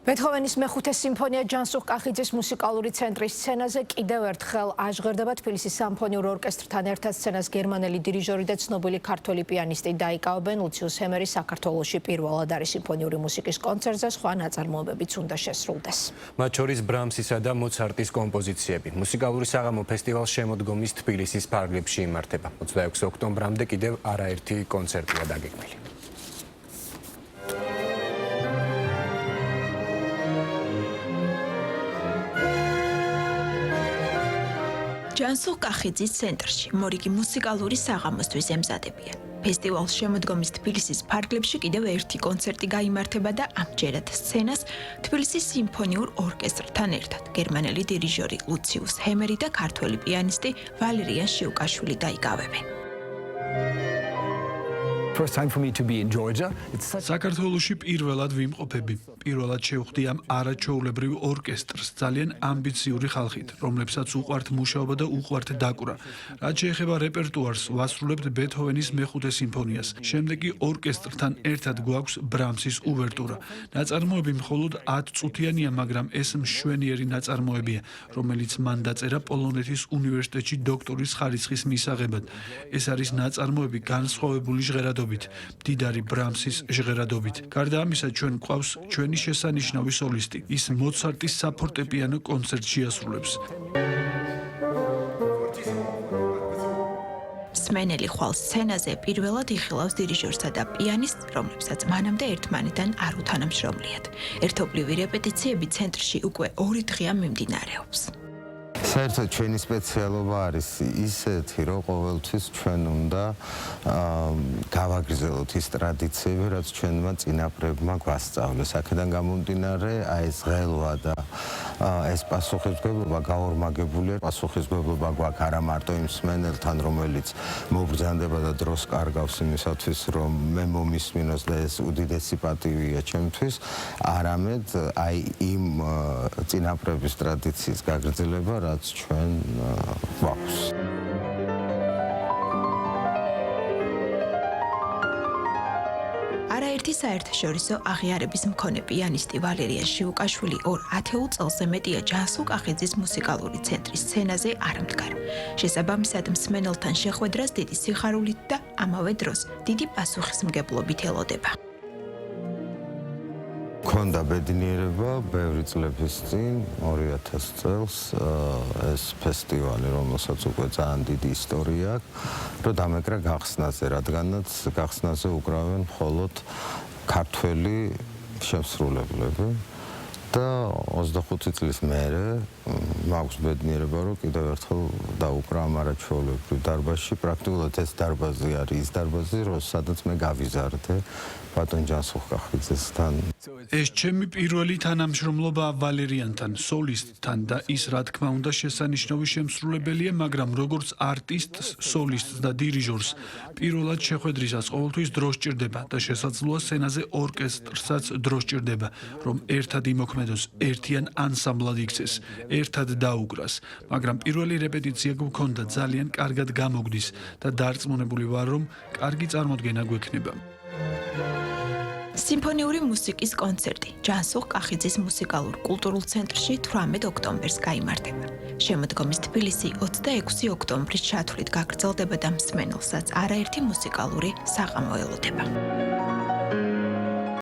ბეთჰოვენის მეხუთე სიმფონია ჯანსუღ კახიძის მუსიკალური ცენტრის სცენაზე კიდევ ერთხელ აჟღერდება თბილისის სამფონიურ ორკესტრთან ერთად სცენას გერმანელი დირიჟორი და ცნობილი ქართველი პიანისტი დაიკავებენ. ლუციუს ჰემერი საქართველოში პირველად არის სიმფონიური მუსიკის კონცერტზე, სხვა ნაწარმოებებიც უნდა შესრულდეს. მათ შორის ბრამსისა და მოცარტის კომპოზიციები. მუსიკალური საღამო ფესტივალ შემოდგომის თბილისის ფარგლებში იმართება. 26 ოქტომბრამდე კიდევ არაერთი კონცერტია დაგეგმილი. ჯანსუღ კახიძის ცენტრში მორიგი მუსიკალური საღამოსთვის ემზადებიან. ფესტივალ შემოდგომის თბილისის ფარგლებში კიდევ ერთი კონცერტი გაიმართება და ამჯერად სცენას თბილისის სიმფონიურ ორკესტრთან ერთად გერმანელი დირიჟორი ლუციუს ჰემერი და ქართველი პიანისტი ვალერიან შიუკაშვილი დაიკავებენ. საქართველოში პირველად ვიმყოფები. პირველად შევხვდი ამ არაჩვეულებრივ ორკესტრს ძალიან ამბიციური ხალხით, რომლებსაც უყვართ მუშაობა და უყვართ დაკვრა. რაც შეეხება რეპერტუარს, ვასრულებთ ბეთჰოვენის მეხუთე სიმფონიას. შემდეგ კი ორკესტრთან ერთად გვაქვს ბრამსის უვერტურა. ნაწარმოები მხოლოდ 10 წუთიანია, მაგრამ ეს მშვენიერი ნაწარმოებია, რომელიც მან დაწერა პოლონეთის უნივერსიტეტში დოქტორის ხარისხის მისაღებად. ეს არის ნაწარმოები განსხვავებული ჟღერადობით, მდიდარი ბრამსის ჟღერადობით. გარდა ამისა, ჩვენ გვყავს ჩვენი შესანიშნავი სოლისტი. ის მოცარტის საფორტეპიანო კონცერტს შეასრულებს. სმენელი ხვალ სცენაზე პირველად იხილავს დირიჟორსა და პიანისტს, რომლებსაც მანამდე ერთმანეთთან არ უთანამშრომლიათ. ერთობლივი რეპეტიციები ცენტრში უკვე 2 დღეა მიმდინარეობს. საერთოდ ჩვენი სპეციალობა არის ისეთი, რომ ყოველთვის ჩვენ უნდა გავაგრძელოთ ის ტრადიციები, რაც ჩვენმა წინაპრებმა გვასწავლეს. აქედან გამომდინარე, ეს ღელვა და ეს პასუხისმგებლობა გაორმაგებულია. პასუხისმგებლობა გვაქვს არა მარტო იმ მსმენელთან, რომელიც მობრძანდება და დროს კარგავს იმისათვის, რომ მე მომისმინოს და ეს უდიდესი პატივია ჩემთვის, არამედ აი იმ წინაპრების ტრადიციის გაგრძელება, რაც ჩვენ გვაქვს. არაერთი საერთაშორისო აღიარების მქონე პიანისტი ვალერიან შიუკაშვილი 2 ათეულ წელზე მეტია ჯანსუღ კახიძის მუსიკალური ცენტრის სცენაზე არ მდგარ. შესაბამისად, მსმენელთან შეხვედრას დიდი სიხარულით და ამავე დროს დიდი პასუხისმგებლობით ელოდება. მქონდა ბედნიერება ბევრი წლების წინ 2000 წელს ეს ფესტივალი, რომელსაც უკვე ძალიან დიდი ისტორია აქვს, რომ დამეკრა გახსნაზე, რადგანაც გახსნაზე უკრავენ მხოლოდ ქართველი შემსრულებლები და 25 წლის მერე მაქვს ბედნიერება, რომ კიდევ ერთხელ დაუკრა ამ არაჩვეულებრივ დარბაზში. პრაქტიკულად ეს დარბაზი არის ის დარბაზი, სადაც მე გავიზარდე ბატონ ჯანსუღ კახიძესთან. ეს ჩემი პირველი თანამშრომლობა ვალერიანთან, სოლისტთან და ის რა თქმა უნდა შესანიშნავი შემსრულებელია, მაგრამ როგორც არტისტს, სოლისტს და დირიჟორს პირველად შეხვედრისას ყოველთვის დრო სჭირდება და შესაძლოა სცენაზე ორკესტრსაც დრო სჭირდება, რომ ერთად იმოქმედოს, ერთიან ანსამბლად იქცეს, ერთად დაუკრას. მაგრამ პირველი რეპეტიცია გვქონდა, ძალიან კარგად გამოგდის და დარწმუნებული ვარ, რომ კარგი წარმოდგენა გვექნება. სიმფონიური მუსიკის კონცერტი ჯანსუღ კახიძის მუსიკალურ-კულტურულ ცენტრში 18 ოქტომბერს გაიმართება. შემოდგომის თბილისი 26 ოქტომბრის ჩათვლით გაგრძელდება და მსმენელსაც არაერთი მუსიკალური საღამო ელოდება.